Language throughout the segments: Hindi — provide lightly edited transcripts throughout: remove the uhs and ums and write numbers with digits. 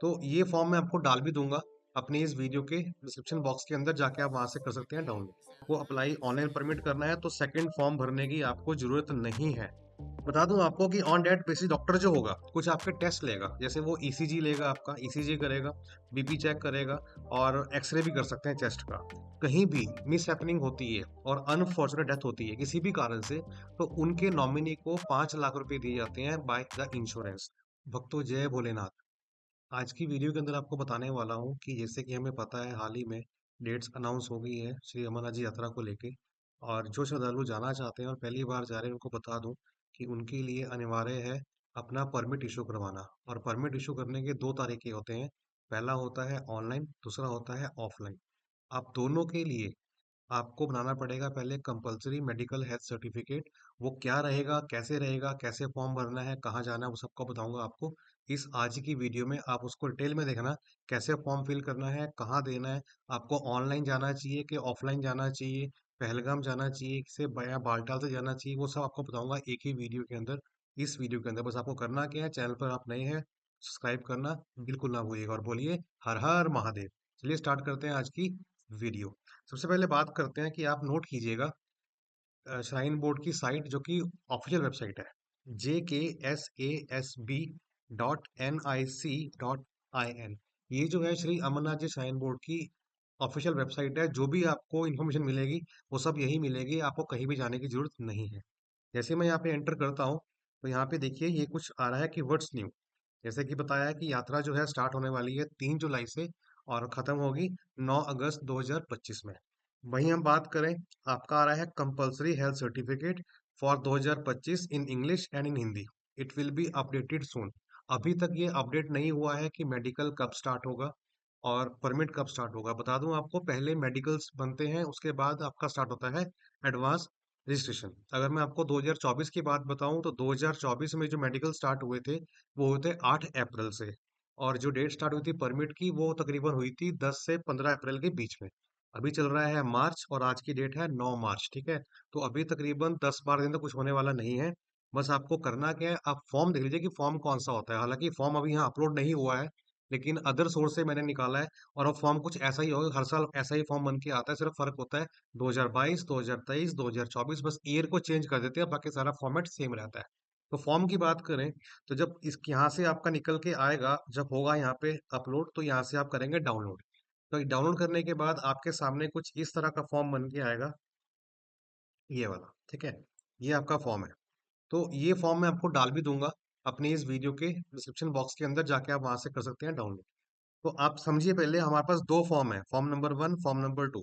तो ये फॉर्म मैं आपको डाल भी दूंगा अपने इस वीडियो के डिस्क्रिप्शन बॉक्स के अंदर, जाके आप वहां से कर सकते हैं डाउनलोड। आपको अप्लाई ऑनलाइन परमिट करना है तो सेकंड फॉर्म भरने की आपको जरूरत नहीं है। बता दूं आपको कि ऑन डेट बेसिस डॉक्टर जो होगा कुछ आपके टेस्ट लेगा, जैसे वो ईसीजी लेगा, आपका ईसीजी करेगा, बीपी चेक करेगा, और एक्सरे भी कर सकते हैं चेस्ट का। कहीं भी मिस हैपनिंग होती है और अनफॉर्चुनेट डेथ होती है किसी भी कारण से, तो उनके नॉमिनी को 5 लाख रुपए दिए जाते हैं बाय द इंश्योरेंस। भक्तों, जय भोलेनाथ। आज की वीडियो के अंदर आपको बताने वाला हूँ कि जैसे कि हमें पता है हाल ही में डेट्स अनाउंस हो गई है श्री अमरनाथ जी यात्रा को लेके। और जो श्रद्धालु जाना चाहते हैं और पहली बार जा रहे हैं उनको बता दूं कि उनके लिए अनिवार्य है अपना परमिट इशू करवाना। और परमिट इशू करने के दो तरीके होते हैं। पहला होता है ऑनलाइन, दूसरा होता है ऑफलाइन। आप दोनों के लिए आपको बनाना पड़ेगा पहले कंपलसरी मेडिकल हेल्थ सर्टिफिकेट। वो क्या रहेगा, कैसे रहेगा, कैसे फॉर्म भरना है, कहाँ जाना है, वो सबको बताऊंगा आपको इस आज की वीडियो में। आप उसको डिटेल में देखना, कैसे फॉर्म फिल करना है, कहाँ देना है, आपको ऑनलाइन जाना चाहिए कि ऑफलाइन जाना चाहिए, पहलगाम जाना चाहिए से या बालटाल से जाना चाहिए, वो सब आपको बताऊंगा एक ही वीडियो के अंदर। इस वीडियो के अंदर बस आपको करना क्या है, चैनल पर आप नए हैं सब्सक्राइब करना बिल्कुल ना भूलिएगा, और बोलिए हर हर महादेव। चलिए स्टार्ट करते हैं आज की वीडियो। सबसे पहले बात करते हैं कि आप नोट कीजिएगा श्राइन बोर्ड की साइट जो कि ऑफिशियल वेबसाइट है, JKSASB.NIC.IN। ये जो है श्री अमरनाथ जी श्राइन बोर्ड की ऑफिशियल वेबसाइट है। जो भी आपको इन्फॉर्मेशन मिलेगी वो सब यही मिलेगी, आपको कहीं भी जाने की जरूरत नहीं है। जैसे मैं यहाँ पे एंटर करता हूँ तो यहाँ पे देखिए ये कुछ आ रहा है कि व्हाट्स न्यू। जैसे कि बताया है कि यात्रा जो है स्टार्ट होने वाली है 3 जुलाई से और खत्म होगी 9 अगस्त 2025 में। वहीं हम बात करें, आपका आ रहा है compulsory health certificate for 2025 in English and in Hindi. It will be updated soon. अभी तक ये अपडेट नहीं हुआ है कि मेडिकल कब स्टार्ट होगा और परमिट कब स्टार्ट होगा। बता दूं आपको, पहले मेडिकल्स बनते हैं उसके बाद आपका स्टार्ट होता है एडवांस रजिस्ट्रेशन। अगर मैं आपको 2024 की बात बताऊं तो 2024 में जो मेडिकल स्टार्ट हुए थे वो हुए थे 8 अप्रैल से। और जो डेट स्टार्ट हुई थी परमिट की वो तकरीबन हुई थी 10 से 15 अप्रैल के बीच में। अभी चल रहा है मार्च और आज की डेट है 9 मार्च, ठीक है। तो अभी तकरीबन 10-12 दिन तक कुछ होने वाला नहीं है। बस आपको करना क्या है, आप फॉर्म देख लीजिए कि फॉर्म कौन सा होता है। हालांकि फॉर्म अभी यहाँ अपलोड नहीं हुआ है, लेकिन अदर सोर्स से मैंने निकाला है। और वो फॉर्म कुछ ऐसा ही होगा, हर साल ऐसा ही फॉर्म बन के आता है, सिर्फ फर्क होता है 2022, 2023, 2024, बस ईयर को चेंज कर देते हैं, बाकी सारा फॉर्मेट सेम रहता है। तो फॉर्म की बात करें तो जब इस यहाँ से आपका निकल के आएगा, जब होगा यहाँ पे अपलोड, तो यहाँ से आप करेंगे डाउनलोड। तो डाउनलोड करने के बाद आपके सामने कुछ इस तरह का फॉर्म बन के आएगा, ये वाला, ठीक है। ये आपका फॉर्म है। तो ये फॉर्म मैं आपको डाल भी दूंगा अपने इस वीडियो के डिस्क्रिप्शन बॉक्स के अंदर, जाके आप वहां से कर सकते हैं डाउनलोड। तो आप समझिए, पहले हमारे पास दो फॉर्म है, form number 1, form number 2।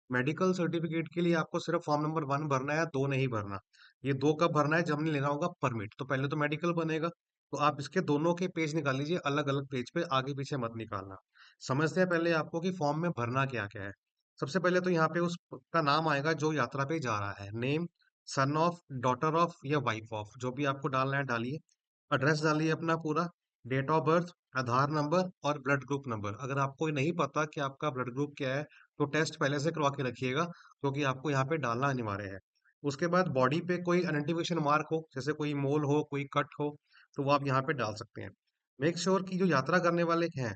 Medical certificate के लिए आपको सिर्फ फॉर्म नंबर 1 भरना है, 2 नहीं भरना। ये 2 कब भरना है, जब हमने लेना होगा परमिट। तो पहले तो मेडिकल बनेगा, तो आप इसके दोनों के पेज निकाल लीजिए, अलग अलग पेज पे, आगे पीछे मत निकालना। समझते हैं पहले आपको कि फॉर्म में भरना क्या क्या है। सबसे पहले तो यहाँ पे उसका नाम आएगा जो यात्रा पे जा रहा है, name, son of, daughter of या वाइफ ऑफ, जो भी आपको डालना है डालिए। एड्रेस डालिए अपना पूरा, date of birth, Aadhaar number और ब्लड ग्रुप नंबर। अगर आपको ये नहीं पता कि आपका ब्लड ग्रुप क्या है तो टेस्ट पहले से करवा के रखिएगा, क्योंकि आपको यहाँ पे डालना अनिवार्य है। उसके बाद बॉडी पे कोई आइडेंटिफिकेशन मार्क हो, जैसे कोई मोल हो, कोई कट हो, तो वो आप यहाँ पे डाल सकते हैं। मेक श्योर कि जो यात्रा करने वाले हैं,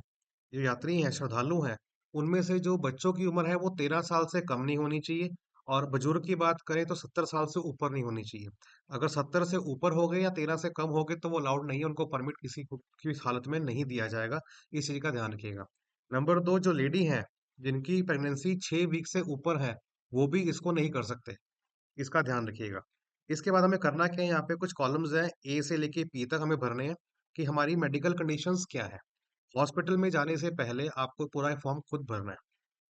जो यात्री हैं, श्रद्धालु हैं, उनमें से जो बच्चों की उम्र है वो 13 साल से कम नहीं होनी चाहिए। और बुजुर्ग की बात करें तो 70 साल से ऊपर नहीं होनी चाहिए। अगर 70 से ऊपर हो गए या 13 से कम हो गए तो वो अलाउड नहीं है, उनको परमिट किसी की हालत में नहीं दिया जाएगा। इस चीज का ध्यान रखिएगा। नंबर 2, जो लेडी हैं जिनकी प्रेगनेंसी 6 वीक से ऊपर है, वो भी इसको नहीं कर सकते, इसका ध्यान रखिएगा। इसके बाद हमें करना क्या है, यहाँ पे कुछ कॉलम्स हैं ए से लेके पी तक हमें भरने हैं कि हमारी मेडिकल कंडीशंस क्या है। हॉस्पिटल में जाने से पहले आपको पूरा फॉर्म खुद भरना है।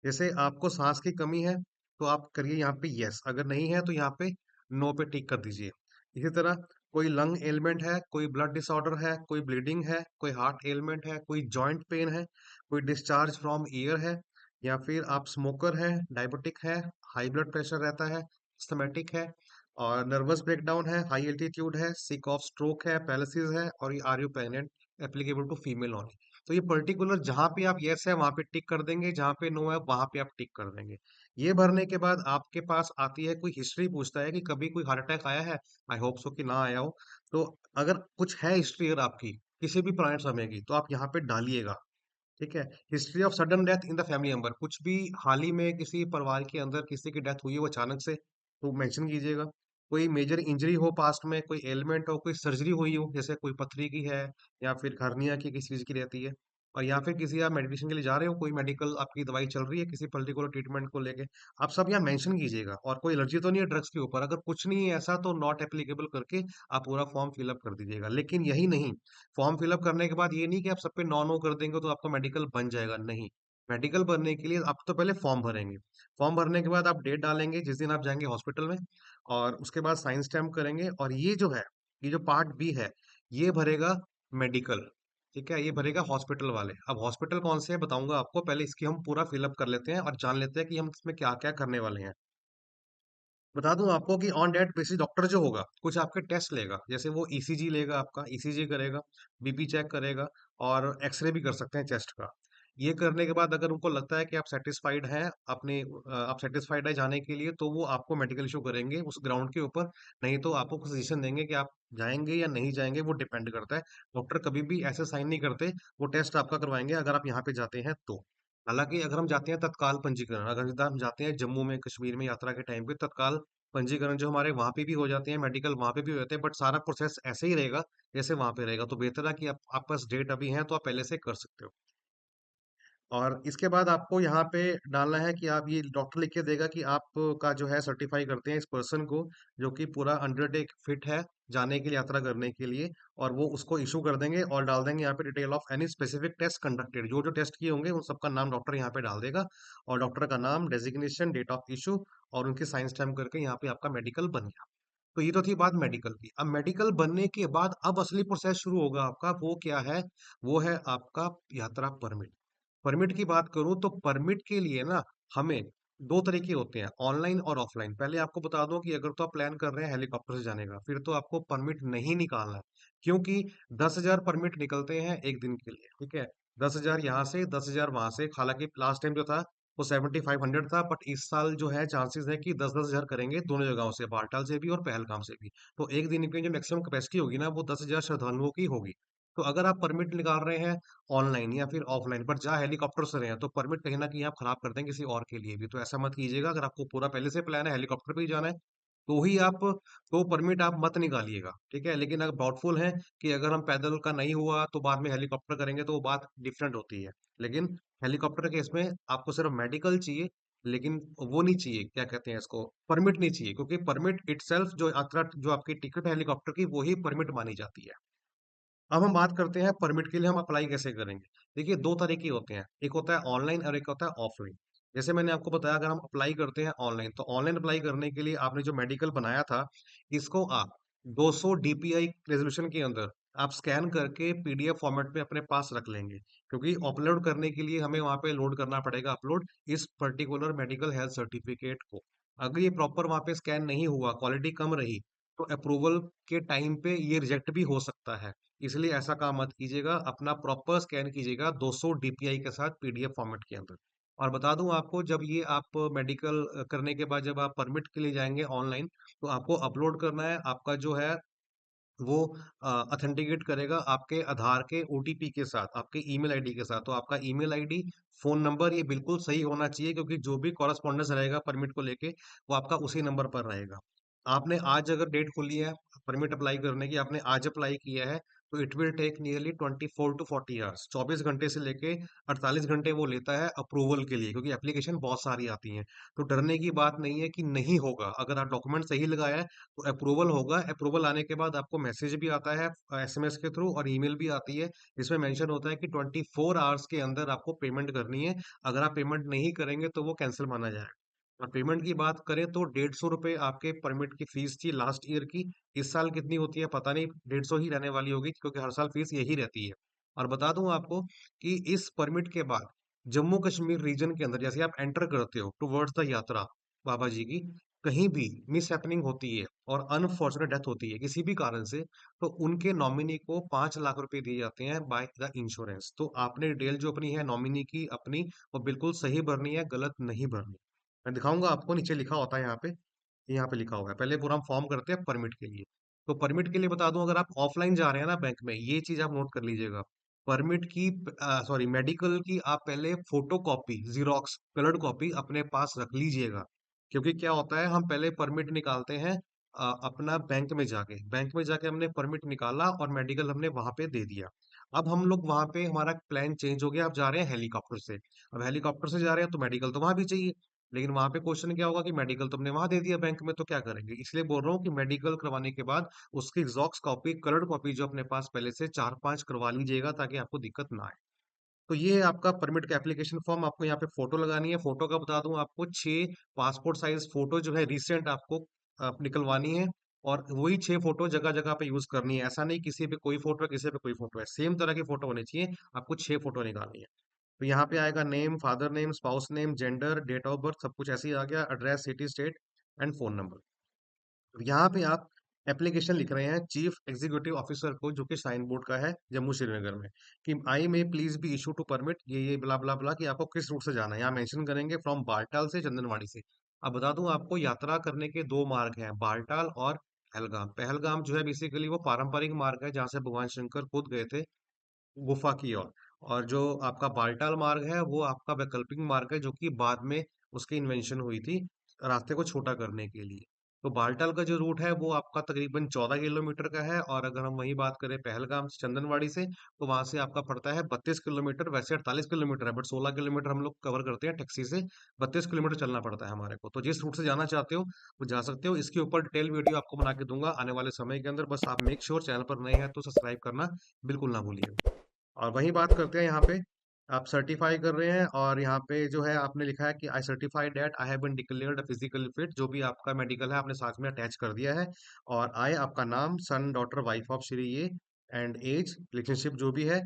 जैसे आपको सांस की कमी है तो आप करिए यहाँ पे यस, अगर नहीं है तो यहाँ पे नो पे टिक कर दीजिए। इसी तरह कोई लंग एलिमेंट है, कोई ब्लड डिसऑर्डर है, कोई ब्लीडिंग है, कोई हार्ट एलिमेंट है, कोई जॉइंट पेन है, कोई डिस्चार्ज फ्रॉम ईयर है, या फिर आप स्मोकर है, डायबिटिक है, हाई ब्लड प्रेशर रहता है, स्थमेटिक है, और नर्वस ब्रेकडाउन है, हाई एल्टीट्यूड है, सिक ऑफ स्ट्रोक है, पैलिसिस है, और ये are you pregnant, applicable to female only. तो ये पर्टिकुलर जहां पे आप यस है वहां पे टिक कर देंगे, जहां पे नो है वहां पे आप टिक कर देंगे। ये भरने के बाद आपके पास आती है, कोई हिस्ट्री पूछता है कि कभी कोई हार्ट अटैक आया है। आई होप सो कि ना आया हो। तो अगर कुछ है हिस्ट्री अगर आपकी किसी भी पुराने समय की, तो आप यहाँ पे डालिएगा। ठीक है? History of sudden death in the family member, कुछ भी हाल ही में किसी परिवार के अंदर किसी की डेथ हुई है वो अचानक से, तो मेंशन कीजिएगा। कोई मेजर इंजरी हो पास्ट में, कोई एलिमेंट हो, कोई सर्जरी हुई हो, जैसे कोई पथरी की है या फिर हर्निया की किसी चीज़ की रहती है, और या फिर किसी आप मेडिकेशन के लिए जा रहे हो, कोई मेडिकल आपकी दवाई चल रही है किसी पर्टिकुलर ट्रीटमेंट को लेके, आप सब यहाँ मेंशन कीजिएगा। और कोई एलर्जी तो नहीं है ड्रग्स के ऊपर, अगर कुछ नहीं है ऐसा तो नॉट एप्लीकेबल करके आप पूरा फॉर्म फिल अप कर दीजिएगा। लेकिन यही नहीं, फॉर्म फिलअप करने के बाद ये नहीं कि आप सब पे नो नो कर देंगे तो आपका मेडिकल बन जाएगा, नहीं। मेडिकल बनने के लिए आप तो पहले फॉर्म भरेंगे। फॉर्म भरने के बाद आप डेट डालेंगे जिस दिन आप जाएंगे हॉस्पिटल में, और उसके बाद साइन स्टैम्प करेंगे, और ये जो है, ये जो पार्ट बी है, ये भरेगा मेडिकल। ठीक है, ये भरेगा हॉस्पिटल वाले। अब हॉस्पिटल कौन से है बताऊंगा आपको, पहले इसकी हम पूरा फिलअप कर लेते हैं और जान लेते हैं कि हम इसमें क्या क्या करने वाले हैं। बता दूं आपको कि ऑन डेट बेसिस डॉक्टर जो होगा कुछ आपके टेस्ट लेगा, जैसे वो ईसीजी लेगा, आपका ईसीजी करेगा, बीपी चेक करेगा, और एक्सरे भी कर सकते हैं चेस्ट का। ये करने के बाद अगर उनको लगता है कि आप सेटिस्फाइड हैं अपने आप सेटिस्फाइड है जाने के लिए, तो वो आपको मेडिकल इशू करेंगे उस ग्राउंड के ऊपर। नहीं तो आपको सजेशन देंगे कि आप जाएंगे या नहीं जाएंगे, वो डिपेंड करता है। डॉक्टर कभी भी ऐसे साइन नहीं करते, वो टेस्ट आपका करवाएंगे अगर आप यहाँ पे जाते हैं तो। हालांकि अगर हम जाते हैं तत्काल पंजीकरण, अगर हम जाते हैं जम्मू में कश्मीर में यात्रा के टाइम पे, तत्काल पंजीकरण जो हमारे वहाँ पे भी हो जाते हैं, मेडिकल वहाँ पे भी हो जाते हैं, बट सारा प्रोसेस ऐसे ही रहेगा जैसे वहाँ पे रहेगा। तो बेहतर है कि आप पास डेट अभी है तो आप पहले से कर सकते हो। और इसके बाद आपको यहाँ पे डालना है कि आप, ये डॉक्टर लिख के देगा कि आप का जो है सर्टिफाई करते हैं इस पर्सन को, जो कि पूरा अंडरटेक फिट है जाने के लिए, यात्रा करने के लिए। और वो उसको इशू कर देंगे और डाल देंगे यहाँ पे detail of any specific test conducted, जो जो टेस्ट किए होंगे उन सबका नाम डॉक्टर यहाँ पे डाल देगा, और डॉक्टर का नाम, डेजिग्नेशन, डेट ऑफ इशू, और उनकी साइन स्टैम्प करके यहाँ पे आपका मेडिकल बन गया। तो ये तो थी बात मेडिकल की। अब मेडिकल बनने के बाद अब असली प्रोसेस शुरू होगा आपका, वो क्या है? वो है आपका यात्रा परमिट। परमिट की बात करूं तो परमिट के लिए ना, हमें दो तरीके होते हैं, ऑनलाइन और ऑफलाइन। पहले आपको बता दूं कि अगर तो आप प्लान कर रहे हैं हेलीकॉप्टर से जाने का, फिर तो आपको परमिट नहीं निकालना है, क्योंकि 10,000 परमिट निकलते हैं एक दिन के लिए। ठीक है, 10,000 यहाँ से, 10,000 वहां से। हालांकि लास्ट टाइम जो था वो 7500 था, बट इस साल जो है चांसेस है कि 10-10,000 करेंगे दोनों जगहों से, बालटाल से भी और पहलगाम से भी। तो एक दिन की जो मैक्सिमम कैपेसिटी होगी ना, वो 10,000 श्रद्धालुओं की होगी। तो अगर आप परमिट निकाल रहे हैं ऑनलाइन या फिर ऑफलाइन, बट जहाँ हेलीकॉप्टर से रहे हैं, तो परमिट कहीं ना कहीं आप खराब कर देंगे किसी और के लिए भी, तो ऐसा मत कीजिएगा। अगर आपको पूरा पहले से प्लान है हेलीकॉप्टर पे ही जाना है, तो ही आप, तो परमिट आप मत निकालिएगा। ठीक है, लेकिन अगर डाउटफुल है कि अगर हम पैदल का नहीं हुआ तो बाद में हेलीकॉप्टर करेंगे, तो वो बात डिफरेंट होती है। लेकिन हेलीकॉप्टर केस में आपको सिर्फ मेडिकल चाहिए, लेकिन वो नहीं चाहिए, क्या कहते हैं इसको, परमिट नहीं चाहिए, क्योंकि परमिट इटसेल्फ जो यात्रा, जो आपकी टिकट है हेलीकॉप्टर की, वही परमिट मानी जाती है। अब हम बात करते हैं परमिट के लिए हम अप्लाई कैसे करेंगे। देखिए, दो तरीके होते हैं, एक होता है ऑनलाइन और एक होता है ऑफलाइन। जैसे मैंने आपको बताया, अगर हम अप्लाई करते हैं ऑनलाइन, तो ऑनलाइन अप्लाई करने के लिए आपने जो मेडिकल बनाया था, इसको आप 200 डीपीआई रेजोल्यूशन के अंदर आप स्कैन करके पीडीएफ फॉर्मेट में अपने पास रख लेंगे, क्योंकि अपलोड करने के लिए हमें वहां पे लोड करना पड़ेगा, अपलोड इस पर्टिकुलर मेडिकल हेल्थ सर्टिफिकेट को। अगर ये प्रॉपर वहां पे स्कैन नहीं हुआ, क्वालिटी कम रही, तो अप्रूवल के टाइम पे ये रिजेक्ट भी हो सकता है। इसलिए ऐसा काम मत कीजिएगा, अपना प्रॉपर स्कैन कीजिएगा 200 डीपीआई के साथ पीडीएफ फॉर्मेट के अंदर। और बता दूं आपको, जब ये आप मेडिकल करने के बाद जब आप परमिट के लिए जाएंगे ऑनलाइन, तो आपको अपलोड करना है आपका जो है, वो ऑथेंटिकेट करेगा आपके आधार के ओटीपी के साथ, आपके ईमेल आईडी के साथ। तो आपका ईमेल आईडी, फोन नंबर, ये बिल्कुल सही होना चाहिए, क्योंकि जो भी कॉरेस्पॉन्डेंस रहेगा परमिट को लेके, वो आपका उसी नंबर पर रहेगा। आपने आज अगर डेट खोली है परमिट अप्लाई करने की, आपने आज अप्लाई किया है, तो it will take nearly 24 to 40 hours, 24 घंटे से लेके 48 घंटे वो लेता है अप्रूवल के लिए, क्योंकि एप्लीकेशन बहुत सारी आती हैं। तो डरने की बात नहीं है कि नहीं होगा, अगर आप डॉक्यूमेंट सही लगाया है तो अप्रूवल होगा। अप्रूवल आने के बाद आपको मैसेज भी आता है एसएमएस के थ्रू, और ईमेल भी आती है। इसमें मेंशन होता है कि 24 आवर्स के अंदर आपको पेमेंट करनी है। अगर आप पेमेंट नहीं करेंगे तो वो कैंसिल माना जाएगा। और पेमेंट की बात करें तो 150 रुपये आपके परमिट की फीस थी लास्ट ईयर की। इस साल कितनी होती है पता नहीं, 150 ही रहने वाली होगी, क्योंकि हर साल फीस यही रहती है। और बता दूं आपको कि इस परमिट के बाद जम्मू कश्मीर रीजन के अंदर जैसे आप एंटर करते हो टुवर्ड्स द यात्रा बाबा जी की, कहीं भी मिस हैपनिंग होती है और अनफॉर्चुनेट डेथ होती है किसी भी कारण से, तो उनके नॉमिनी को 5 लाख रुपए दिए जाते हैं बाय द इंश्योरेंस। तो आपने डिटेल जो अपनी है नॉमिनी की अपनी, वो बिल्कुल सही भरनी है, गलत नहीं भरनी। मैं दिखाऊंगा आपको, नीचे लिखा होता है यहाँ पे लिखा हुआ है। पहले पूरा हम फॉर्म करते हैं परमिट के लिए। तो परमिट के लिए बता दूं, अगर आप ऑफलाइन जा रहे हैं ना बैंक में, ये चीज आप नोट कर लीजिएगा। परमिट की सॉरी मेडिकल की आप पहले photo copy xerox coloured copy अपने पास रख लीजिएगा। क्योंकि क्या होता है, हम पहले परमिट निकालते हैं अपना बैंक में जाके हमने परमिट निकाला और मेडिकल हमने वहां पे दे दिया। अब हम लोग वहां पे हमारा प्लान चेंज हो गया, अब जा रहे हैं हेलीकॉप्टर से। अब हेलीकॉप्टर से जा रहे हैं तो मेडिकल तो वहां भी चाहिए, लेकिन वहां पे क्वेश्चन क्या होगा कि मेडिकल तुमने वहां दे दिया बैंक में, तो क्या करेंगे? इसलिए बोल रहा हूँ कि मेडिकल करवाने के बाद उसकी जेरॉक्स कॉपी कलर्ड कॉपी जो अपने पास पहले से 4-5 करवा लीजिएगा, ताकि आपको दिक्कत ना आए। तो ये है आपका परमिट का एप्लीकेशन फॉर्म। आपको यहाँ पे फोटो लगानी है। फोटो का बता दूं आपको, 6 पासपोर्ट साइज फोटो जो है रिसेंट आपको निकलवानी है। और वही 6 फोटो जगह जगह पे यूज करनी है। ऐसा नहीं किसी पे कोई फोटो है किसी पे कोई फोटो है, सेम तरह की फोटो होनी चाहिए। आपको 6 फोटो निकालनी है। तो यहाँ पे आएगा name, father name, spouse name, gender, date of birth, सब कुछ ऐसे ही आ गया, address, city, state and phone number. यहाँ पे आप एप्लीकेशन लिख रहे हैं चीफ एग्जीक्यूटिव ऑफिसर को, जो कि साइन बोर्ड का है जम्मू श्रीनगर में, कि I may please be issue to permit ये बला बला बला, कि आपको किस रूट से जाना है। यहाँ मेंशन करेंगे फ्रॉम बालटाल से चंदनवाड़ी से। अब बता दूं आपको, यात्रा करने के 2 मार्ग हैं, बालटाल और पहलगाम। पहलगाम जो है बेसिकली वो पारंपरिक मार्ग है, जहाँ से भगवान शंकर खुद गए थे गुफा की ओर। और जो आपका बालटाल मार्ग है वो आपका वैकल्पिक मार्ग है, जो कि बाद में उसकी इन्वेंशन हुई थी रास्ते को छोटा करने के लिए। तो बालटाल का जो रूट है वो आपका तकरीबन 14 किलोमीटर का है, और अगर हम वही बात करें पहलगाम से चंदनवाड़ी से, तो वहां से आपका पड़ता है 32 किलोमीटर। वैसे 48 किलोमीटर है, बट 16 किलोमीटर हम लोग कवर करते हैं टैक्सी से। 32 किलोमीटर चलना पड़ता है हमारे को। तो जिस रूट से जाना चाहते हो वो जा सकते हो। इसके ऊपर डिटेल वीडियो आपको बना के दूंगा आने वाले समय के अंदर। बस आप मेक श्योर चैनल पर नए हैं तो सब्सक्राइब करना बिल्कुल ना भूलिएगा। और वही बात करते हैं यहाँ पे, आप सर्टिफाई कर रहे हैं, और यहाँ पे जो है आपने लिखा है कि I certify that I have been declared physically fit. जो भी आपका मेडिकल है आपने साथ में अटैच कर दिया है। और आई आपका नाम, son, daughter, wife of Shri ये, एंड एज, रिलेशनशिप जो भी है,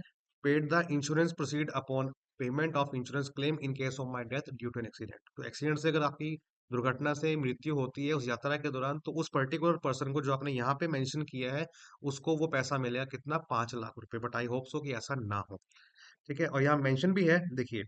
paid the insurance proceed upon payment of insurance claim in case of my death due to an accident. तो एक्सीडेंट से अगर आपकी दुर्घटना से मृत्यु होती है उस यात्रा के दौरान, तो उस पर्टिकुलर पर्सन को जो आपने यहाँ पे मेंशन किया है, उसको वो पैसा मिलेगा कितना, 5 लाख रुपए। बट आई होप सो कि ऐसा ना हो। ठीक है, और यहाँ मेंशन भी है, देखिए,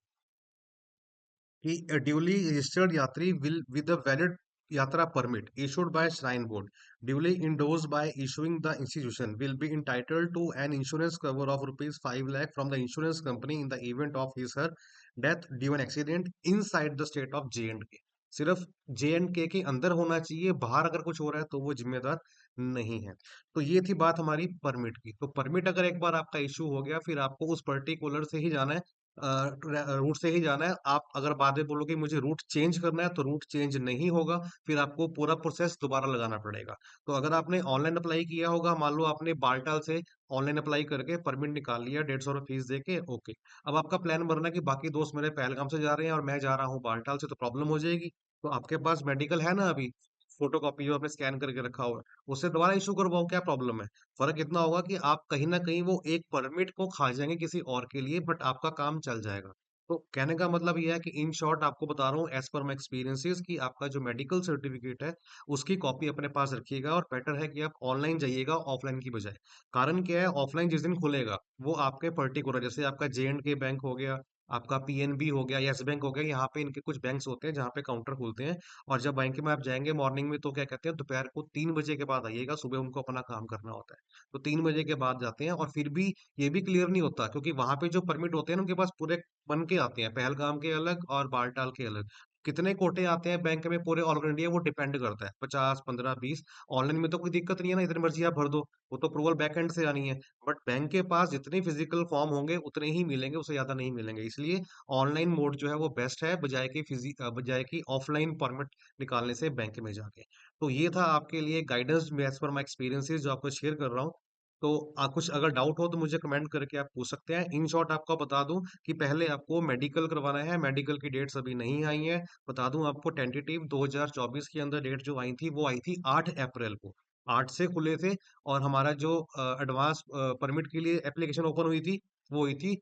कि ड्यूली रजिस्टर्ड यात्री विल विद अ वैलिड यात्रा permit issued by shrine board duly endorsed by issuing the institution will be entitled to an insurance cover of rupees 5 lakh from the insurance company in the event of his her death due an accident inside the state of J&K। सिर्फ J&K के अंदर होना चाहिए, बाहर अगर कुछ हो रहा है तो वो जिम्मेदार नहीं है। तो ये थी बात हमारी परमिट की। तो परमिट अगर एक बार आपका इशू हो गया, फिर आपको उस पर्टिकुलर से ही जाना है, रूट से ही जाना है। आप अगर बाद में बोलोगे मुझे रूट चेंज करना है, तो रूट चेंज नहीं होगा, फिर आपको पूरा प्रोसेस दोबारा लगाना पड़ेगा। तो अगर आपने ऑनलाइन अप्लाई किया होगा, मान लो आपने बालटाल से ऑनलाइन अप्लाई करके परमिट निकाल लिया 150 फीस दे के, ओके। अब आपका प्लान बनना है कि बाकी दोस्त मेरे पहलगाम से जा रहे हैं और मैं जा रहा हूँ बालटाल से, तो प्रॉब्लम हो जाएगी। तो आपके पास मेडिकल है ना अभी, फोटो कॉपी जो आपने स्कैन करके रखा हुआ है, उससे दोबारा इशू करवाओ, क्या प्रॉब्लम है? फर्क इतना होगा कि आप कहीं ना कहीं वो एक परमिट को खा जाएंगे किसी और के लिए, बट आपका काम चल जाएगा। तो कहने का मतलब ये है कि इन शॉर्ट आपको बता रहा हूँ एज पर माई एक्सपीरियंसेस, कि आपका जो मेडिकल सर्टिफिकेट है उसकी कॉपी अपने पास रखिएगा, और बेटर है कि आप ऑनलाइन जाइएगा ऑफलाइन की बजाय। कारण क्या है, ऑफलाइन जिस दिन खुलेगा वो आपके पर्टिकुलर, जैसे आपका J&K बैंक हो गया, आपका PNB हो गया, यस बैंक हो गया, यहाँ पे इनके कुछ बैंक्स होते हैं जहाँ पे काउंटर खुलते हैं। और जब बैंक में आप जाएंगे मॉर्निंग में, तो क्या कहते हैं, दोपहर को 3 बजे के बाद आइएगा, सुबह उनको अपना काम करना होता है। तो 3 बजे के बाद जाते हैं, और फिर भी ये भी क्लियर नहीं होता, क्योंकि वहां पे जो परमिट होते हैं ना, उनके पास पूरे बन के आते हैं, पहलगाम के अलग और बालटाल के अलग। कितने कोटे आते हैं बैंक में पूरे ऑल ओवर इंडिया, वो डिपेंड करता है, 50, 15, 20। ऑनलाइन में तो कोई दिक्कत नहीं है ना, इतनी मर्जी आप भर दो, वो तो अप्रूवल बैक एंड से आनी है। बट बैंक के पास जितने फिजिकल फॉर्म होंगे उतने ही मिलेंगे, उससे ज्यादा नहीं मिलेंगे। इसलिए ऑनलाइन मोड जो है वो बेस्ट है, बजाय कि ऑफलाइन परमिट निकालने से बैंक में जाके। तो ये था आपके लिए guidance as per my experiences जो आपको शेयर कर रहा हूँ। तो कुछ अगर डाउट हो तो मुझे कमेंट करके आप पूछ सकते हैं। इन शॉर्ट आपको बता दूं कि पहले आपको मेडिकल करवाना है, मेडिकल की डेट्स अभी नहीं आई है। बता दूं आपको, टेंटेटिव 2024 के अंदर डेट जो आई थी वो आई थी 8 अप्रैल को। 8 से खुले थे, और हमारा जो एडवांस परमिट के लिए एप्लीकेशन ओपन हुई थी वो हुई थी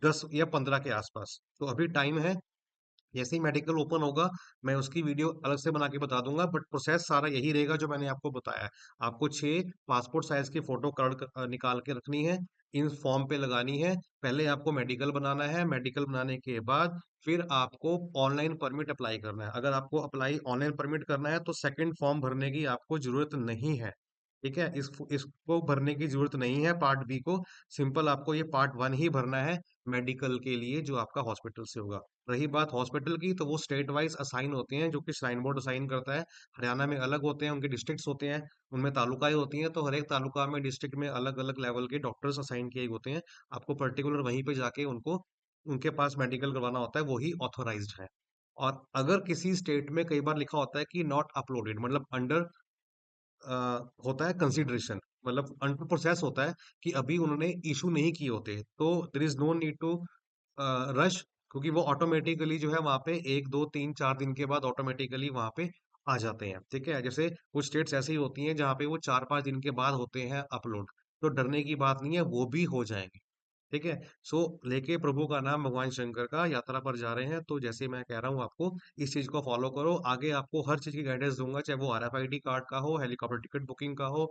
10 या 15 के आसपास। तो अभी टाइम है। जैसे ही मेडिकल ओपन होगा मैं उसकी वीडियो अलग से बना के बता दूंगा, बट प्रोसेस सारा यही रहेगा जो मैंने आपको बताया है। आपको 6 पासपोर्ट साइज की फोटो निकाल के रखनी है, इन फॉर्म पे लगानी है। पहले आपको मेडिकल बनाना है, मेडिकल बनाने के बाद फिर आपको ऑनलाइन परमिट अप्लाई करना है। अगर आपको अप्लाई ऑनलाइन परमिट करना है तो सेकंड फॉर्म भरने की आपको जरूरत नहीं है। ठीक है, इसको भरने की जरूरत नहीं है पार्ट बी को। सिंपल आपको ये पार्ट वन ही भरना है मेडिकल के लिए, जो आपका हॉस्पिटल से होगा। रही बात हॉस्पिटल की, तो वो स्टेट वाइज असाइन होते हैं, जो कि श्राइन बोर्ड असाइन करता है। हरियाणा में अलग होते हैं, उनके डिस्ट्रिक्ट्स होते हैं, उनमें तालुकाएं होती हैं, तो हर एक तालुका में, डिस्ट्रिक्ट में अलग अलग लेवल के डॉक्टर्स असाइन किए होते हैं। आपको पर्टिकुलर वहीं पे जाके उनको, उनके पास मेडिकल करवाना होता है, वही ऑथोराइज्ड है। और अगर किसी स्टेट में कई बार लिखा होता है कि नॉट अपलोडेड, मतलब अंडर अ, होता है कंसिडरेशन, मतलब अंडर प्रोसेस होता है कि अभी उन्होंने इशू नहीं किए होते, तो there is no need to rush, क्योंकि वो ऑटोमेटिकली जो है वहां पे 1 2 3 4 दिन के बाद ऑटोमेटिकली वहां पे आ जाते हैं। ठीक है, जैसे कुछ स्टेट्स ऐसी होती हैं जहाँ पे वो 4 5 दिन के बाद होते हैं अपलोड, तो डरने की बात नहीं है, वो भी हो जाएंगे। ठीक है। सो लेके प्रभु का नाम भगवान शंकर का यात्रा पर जा रहे हैं, तो जैसे मैं कह रहा हूँ आपको, इस चीज को फॉलो करो। आगे आपको हर चीज की गाइडेंस दूंगा, चाहे वो RFID कार्ड का हो, हेलीकॉप्टर टिकट बुकिंग का हो,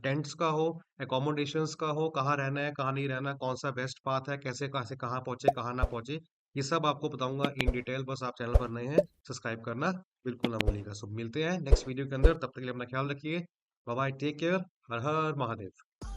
टेंट्स का हो, एकोमोडेशंस का हो, कहाँ रहना है कहाँ नहीं रहना, कौन सा बेस्ट पाथ है, कैसे कहाँ से कहाँ पहुंचे कहाँ ना पहुंचे, ये सब आपको बताऊंगा इन डिटेल। बस आप चैनल पर नए हैं, सब्सक्राइब करना बिल्कुल ना भूलिएगा। सब मिलते हैं नेक्स्ट वीडियो के अंदर, तब तक के लिए अपना ख्याल रखिए। बाय बाय, टेक केयर, हर हर महादेव।